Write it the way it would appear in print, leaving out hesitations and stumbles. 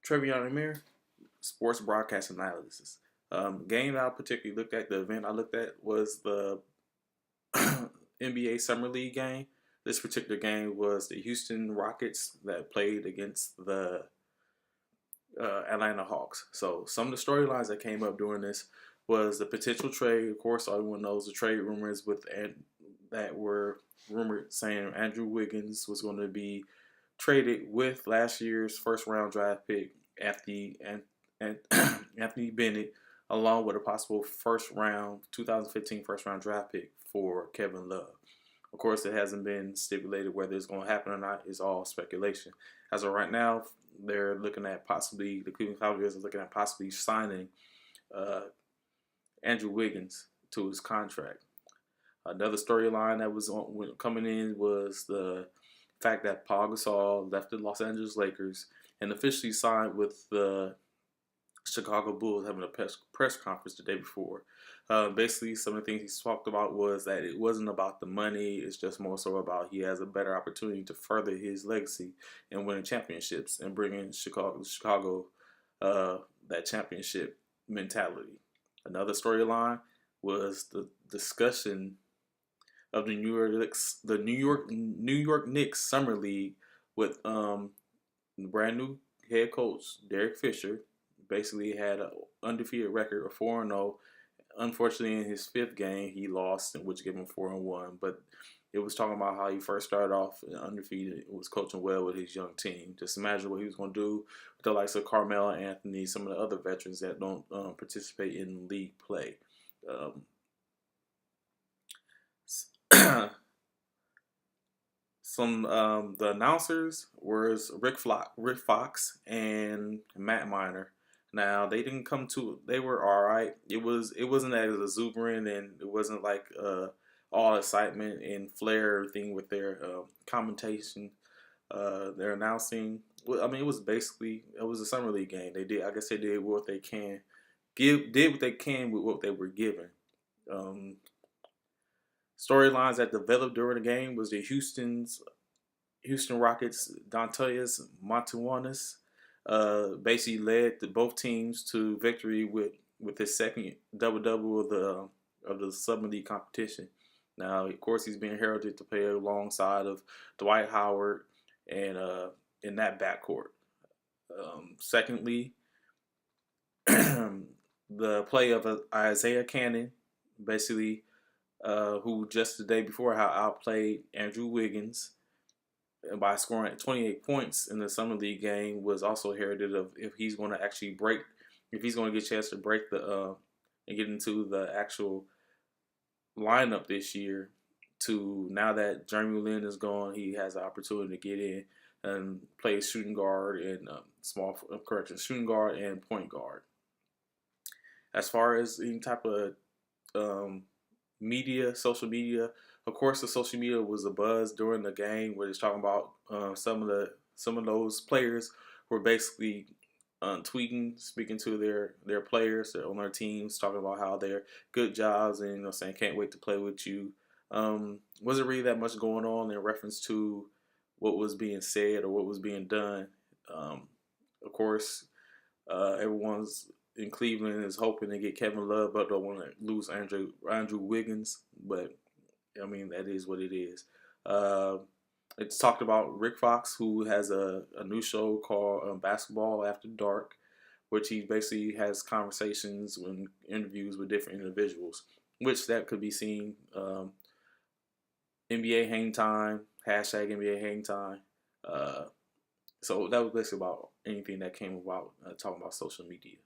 Trevion Amir, sports broadcast analysis. Game that I particularly looked at, the event I looked at was the NBA Summer League game. This particular game was the Houston Rockets that played against the Atlanta Hawks. So some of the storylines that came up during this was the potential trade. Of course, everyone knows the trade rumors that were rumored saying Andrew Wiggins was going to be traded with last year's first round draft pick Anthony Bennett, along with a possible 2015 first round draft pick for Kevin Love. Of course, it hasn't been stipulated whether it's going to happen or not. It's all speculation. As of right now, they're looking at the Cleveland Cavaliers are looking at possibly signing Andrew Wiggins to his contract. Another storyline that was coming in was the fact that Paul Gasol left the Los Angeles Lakers and officially signed with the Chicago Bulls, having a press conference the day before. Basically, some of the things he talked about was that it wasn't about the money. It's just more so about he has a better opportunity to further his legacy and winning championships and bringing Chicago that championship mentality. Another storyline was the discussion of the New York Knicks Summer League with brand new head coach Derek Fisher. Basically had an undefeated record of 4-0. Unfortunately, in his fifth game, he lost, which gave him 4-1. But it was talking about how he first started off undefeated, was coaching well with his young team. Just imagine what he was going to do with the likes of Carmelo Anthony, some of the other veterans that don't participate in league play. The announcers was Rick Fox and Matt Miner. Now they didn't come to. They were all right. It wasn't as exuberant, and it wasn't like all excitement and flair thing with their commentation. They're announcing. Well, I mean, it was a summer league game. I guess they did what they can. Did what they can with what they were given. Storylines that developed during the game was the Houston Rockets' Dontas Montuanis basically led both teams to victory with his second double of the summer league competition. Now, of course, he's being heralded to play alongside of Dwight Howard and in that backcourt. Secondly, the play of Isaiah Cannon, basically, who just the day before outplayed Andrew Wiggins by scoring 28 points in the summer league game, was also heralded of if he's going to get a chance to break and get into the actual lineup this year. To now that Jeremy Lin is gone, he has the opportunity to get in and play shooting guard and shooting guard and point guard. As far as any type of social media, of course, the social media was a buzz during the game, where it's talking about some of those players were basically tweeting, speaking to their players on their teams, talking about how they're good jobs and saying can't wait to play with you. Wasn't really that much going on in reference to what was being said or what was being done. Of course, everyone's in Cleveland is hoping to get Kevin Love, but don't want to lose Andrew Wiggins. But I mean, that is what it is. It's talked about Rick Fox, who has a new show called Basketball After Dark, which he basically has conversations and interviews with different individuals, which that could be seen NBA Hang Time, hashtag NBA Hang Time. So that was basically about anything that came about talking about social media.